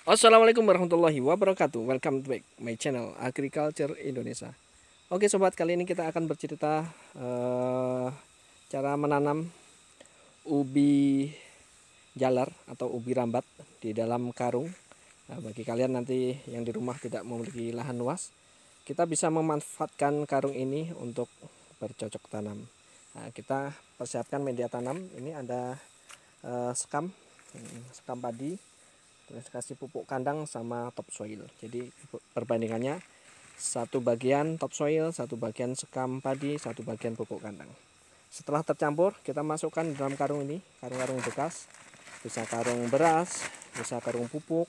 Assalamualaikum warahmatullahi wabarakatuh. Welcome to my channel Agriculture Indonesia. Oke sobat, kali ini kita akan bercerita cara menanam ubi jalar atau ubi rambat di dalam karung. Nah, bagi kalian nanti yang di rumah tidak memiliki lahan luas, kita bisa memanfaatkan karung ini untuk bercocok tanam. Nah, kita persiapkan media tanam. Ini ada sekam padi, terus kasih pupuk kandang sama topsoil. Jadi perbandingannya satu bagian topsoil, satu bagian sekam padi, satu bagian pupuk kandang. Setelah tercampur, kita masukkan dalam karung ini, karung-karung bekas, bisa karung beras, bisa karung pupuk,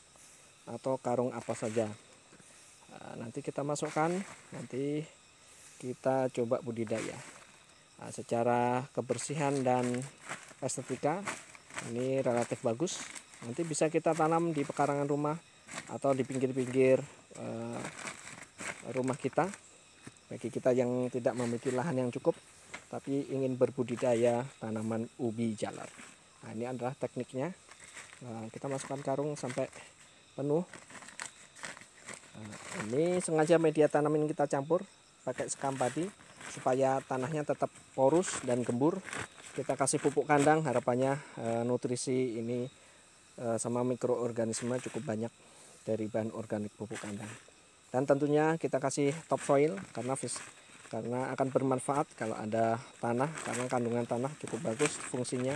atau karung apa saja. Nah, nanti kita masukkan, nanti kita coba budidaya. Nah, secara kebersihan dan estetika ini relatif bagus. Nanti bisa kita tanam di pekarangan rumah atau di pinggir-pinggir rumah kita. Bagi kita yang tidak memiliki lahan yang cukup tapi ingin berbudidaya tanaman ubi jalar. Nah, ini adalah tekniknya. Nah, kita masukkan karung sampai penuh. Nah, ini sengaja media tanam ini kita campur pakai sekam padi supaya tanahnya tetap porus dan gembur. Kita kasih pupuk kandang, harapannya nutrisi ini sama mikroorganisme cukup banyak dari bahan organik pupuk kandang. Dan tentunya kita kasih topsoil karena akan bermanfaat kalau ada tanah, karena kandungan tanah cukup bagus fungsinya,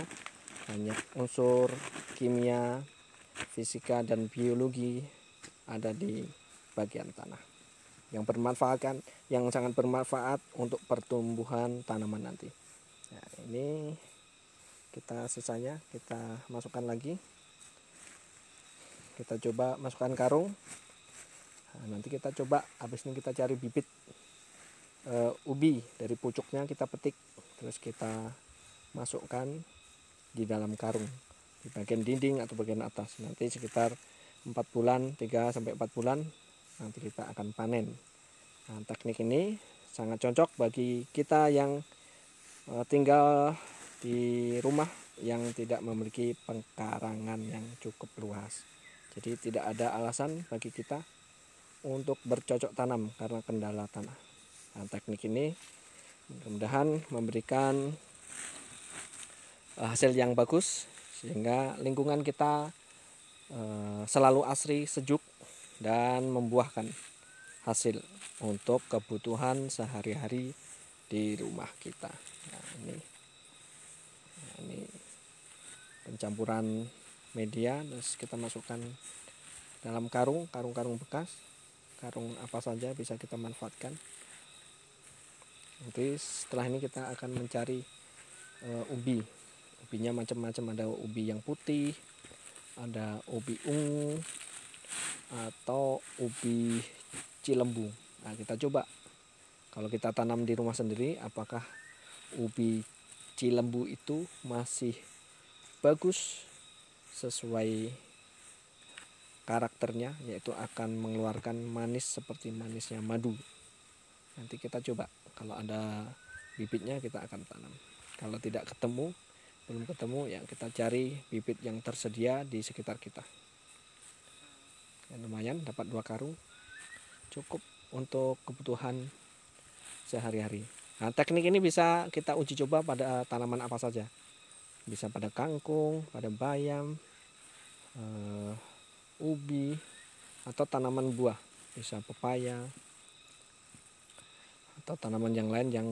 banyak unsur kimia, fisika dan biologi ada di bagian tanah yang sangat bermanfaat untuk pertumbuhan tanaman nanti. Nah, ini sisanya kita masukkan lagi. Kita coba masukkan karung. Nah, nanti kita coba, habis ini kita cari bibit ubi dari pucuknya, kita petik, terus kita masukkan di dalam karung di bagian dinding atau bagian atas. Nanti sekitar 4 bulan, 3 sampai 4 bulan nanti kita akan panen. Nah, teknik ini sangat cocok bagi kita yang tinggal di rumah yang tidak memiliki pekarangan yang cukup luas. Jadi tidak ada alasan bagi kita untuk bercocok tanam karena kendala tanah. Nah, teknik ini mudah-mudahan memberikan hasil yang bagus sehingga lingkungan kita selalu asri, sejuk, dan membuahkan hasil untuk kebutuhan sehari-hari di rumah kita. Nah, ini pencampuran media, terus kita masukkan dalam karung bekas, karung apa saja bisa kita manfaatkan. Nanti setelah ini kita akan mencari ubinya macam-macam, ada ubi yang putih, ada ubi ungu, atau ubi cilembu. Nah, kita coba kalau kita tanam di rumah sendiri, apakah ubi cilembu itu masih bagus sesuai karakternya, yaitu akan mengeluarkan manis seperti manisnya madu. Nanti kita coba, kalau ada bibitnya kita akan tanam. Kalau belum ketemu ya kita cari bibit yang tersedia di sekitar kita. Ya, lumayan dapat 2 karung, cukup untuk kebutuhan sehari-hari. Nah, teknik ini bisa kita uji coba pada tanaman apa saja. Bisa pada kangkung, pada bayam, ubi, atau tanaman buah, bisa pepaya, atau tanaman yang lain yang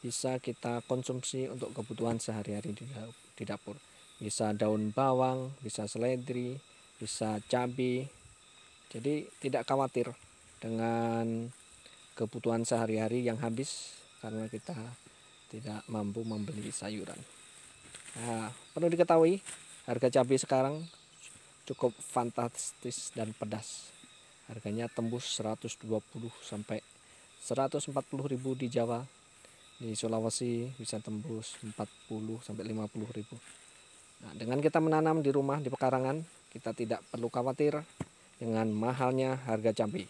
bisa kita konsumsi untuk kebutuhan sehari-hari di dapur. Bisa daun bawang, bisa seledri, bisa cabai. Jadi tidak khawatir dengan kebutuhan sehari-hari yang habis karena kita tidak mampu membeli sayuran. Nah, perlu diketahui harga cabai sekarang cukup fantastis dan pedas. Harganya tembus 120 sampai 140 ribu di Jawa. Di Sulawesi bisa tembus 40 sampai 50 ribu. Nah, dengan kita menanam di rumah di pekarangan, kita tidak perlu khawatir dengan mahalnya harga cabai.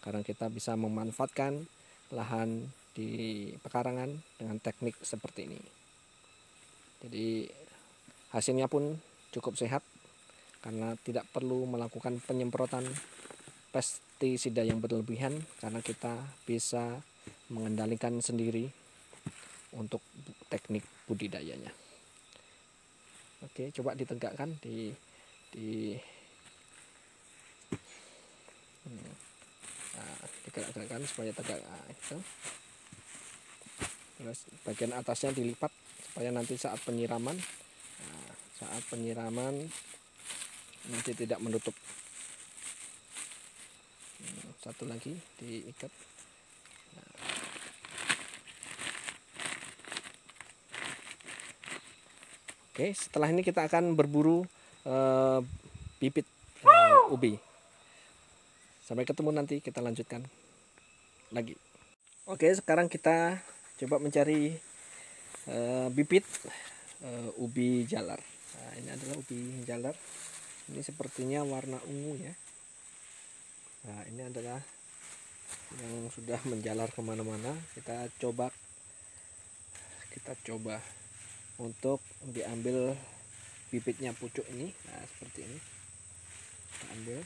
Karena kita bisa memanfaatkan lahan di pekarangan dengan teknik seperti ini. Jadi hasilnya pun cukup sehat karena tidak perlu melakukan penyemprotan pestisida yang berlebihan, karena kita bisa mengendalikan sendiri untuk teknik budidayanya. Oke, coba ditegakkan digerak-gerakkan supaya tegak. Nah, itu. Terus bagian atasnya dilipat supaya nanti saat penyiraman, nanti tidak menutup. Satu lagi diikat. Oke, setelah ini kita akan berburu bibit ubi. Sampai ketemu nanti, kita lanjutkan lagi. Oke, sekarang kita coba mencari bibit ubi jalar. Nah, ini adalah ubi jalar. Ini sepertinya warna ungu ya. Nah, ini adalah yang sudah menjalar kemana-mana. Kita coba untuk diambil bibitnya pucuk ini. Nah, seperti ini. Kita ambil.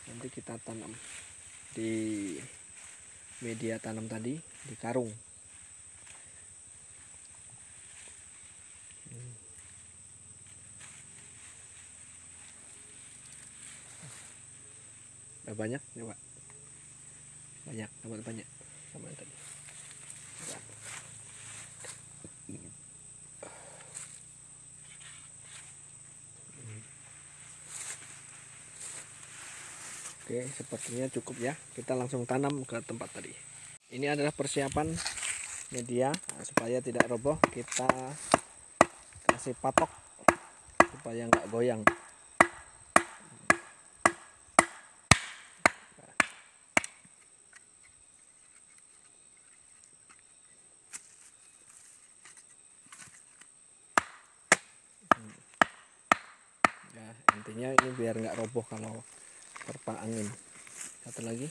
Nanti kita tanam di media tanam tadi, di karung. Udah banyak ya Pak? Dapat banyak sama yang tadi. Oke, sepertinya cukup ya. Kita langsung tanam ke tempat tadi. Ini adalah persiapan media. Nah, supaya tidak roboh, kita kasih patok supaya nggak goyang. Ya, intinya ini biar nggak roboh kalau terpa angin. Satu lagi,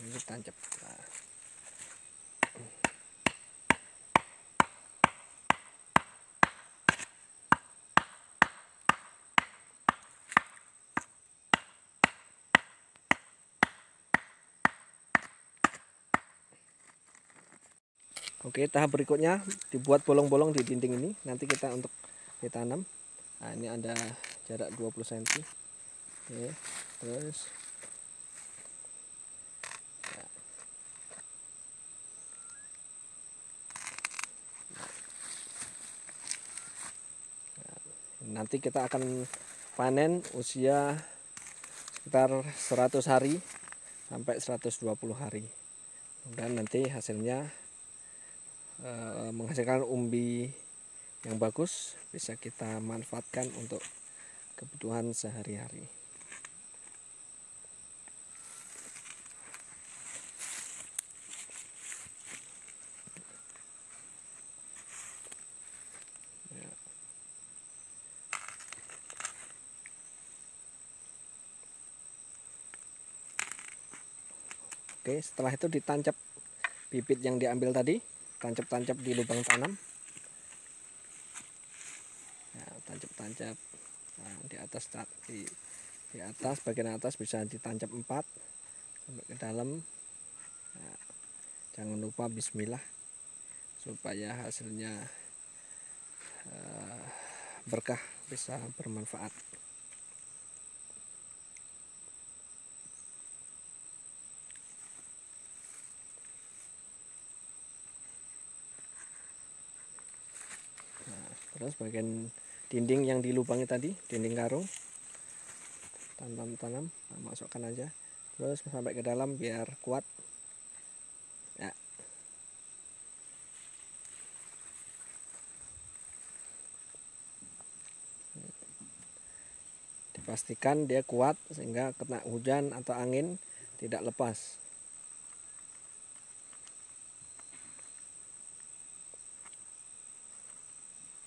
ini tancap. Nah. Oke, tahap berikutnya dibuat bolong-bolong di dinding ini. Nanti kita untuk ditanam. Nah, ini ada jarak 20 cm. Oke, terus nanti kita akan panen usia sekitar 100 hari sampai 120 hari. Dan nanti hasilnya menghasilkan umbi yang bagus, bisa kita manfaatkan untuk kebutuhan sehari-hari. Oke, setelah itu ditancap bibit yang diambil tadi, tancap-tancap di lubang tanam. Nah, tancap-tancap. Nah, di atas bagian atas bisa ditancap 4 sampai ke dalam. Nah, jangan lupa bismillah supaya hasilnya berkah, bisa bermanfaat. Terus bagian dinding yang dilubangi tadi, dinding karung, tanam, masukkan aja terus sampai ke dalam biar kuat ya. Dipastikan dia kuat sehingga kena hujan atau angin tidak lepas.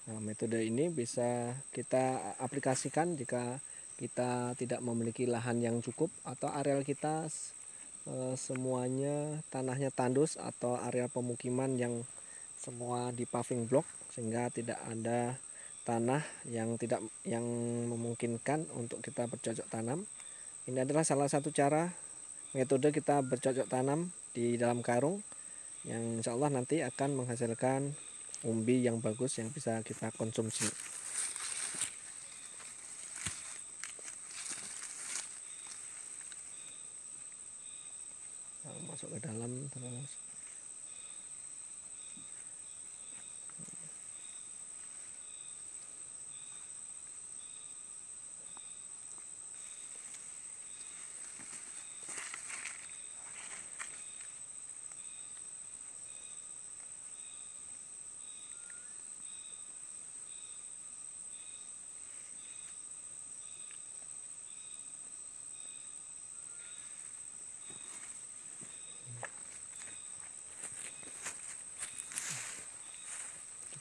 Nah, metode ini bisa kita aplikasikan jika kita tidak memiliki lahan yang cukup atau areal kita semuanya tanahnya tandus atau area pemukiman yang semua di paving block, sehingga tidak ada tanah yang memungkinkan untuk kita bercocok tanam. Ini adalah salah satu cara metode kita bercocok tanam di dalam karung yang insya Allah nanti akan menghasilkan umbi yang bagus yang bisa kita konsumsi. Masuk ke dalam terus.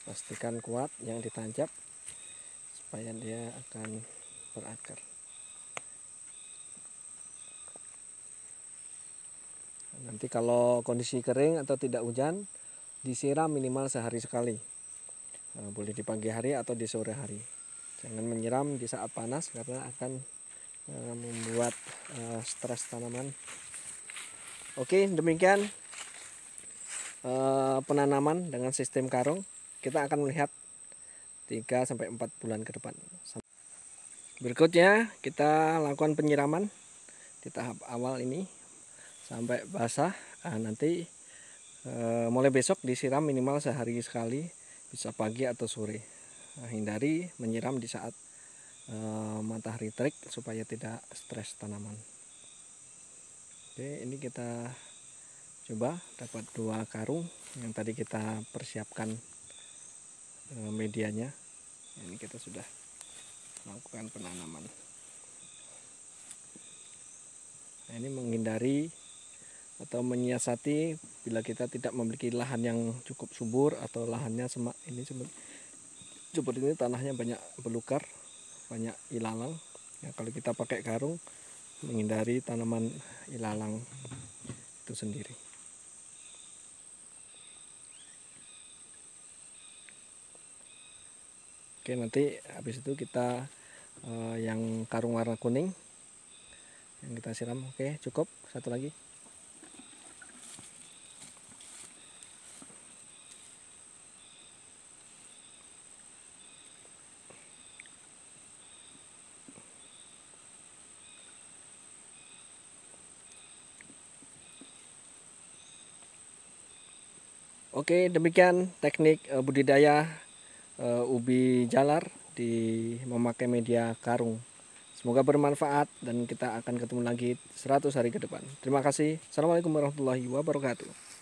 Pastikan kuat yang ditancap supaya dia akan berakar. Nanti kalau kondisi kering atau tidak hujan, disiram minimal sehari sekali. Boleh di pagi hari atau di sore hari. Jangan menyiram di saat panas karena akan membuat stres tanaman. Oke, demikian penanaman dengan sistem karung. Kita akan melihat 3-4 bulan ke depan. Berikutnya kita lakukan penyiraman di tahap awal ini sampai basah. Nanti mulai besok disiram minimal sehari sekali, bisa pagi atau sore. Hindari menyiram di saat matahari terik supaya tidak stres tanaman. Oke, ini kita coba dapat 2 karung yang tadi kita persiapkan medianya. Ini kita sudah melakukan penanaman. Nah, ini menghindari atau menyiasati bila kita tidak memiliki lahan yang cukup subur atau lahannya ini seperti ini, tanahnya banyak belukar, banyak ilalang. Ya, kalau kita pakai karung, menghindari tanaman ilalang itu sendiri. Oke, nanti habis itu kita yang karung warna kuning yang kita siram. Oke, cukup. Satu lagi. Oke, demikian teknik budidaya ubi jalar di memakai media karung. Semoga bermanfaat dan kita akan ketemu lagi 100 hari ke depan. Terima kasih. Assalamualaikum warahmatullahi wabarakatuh.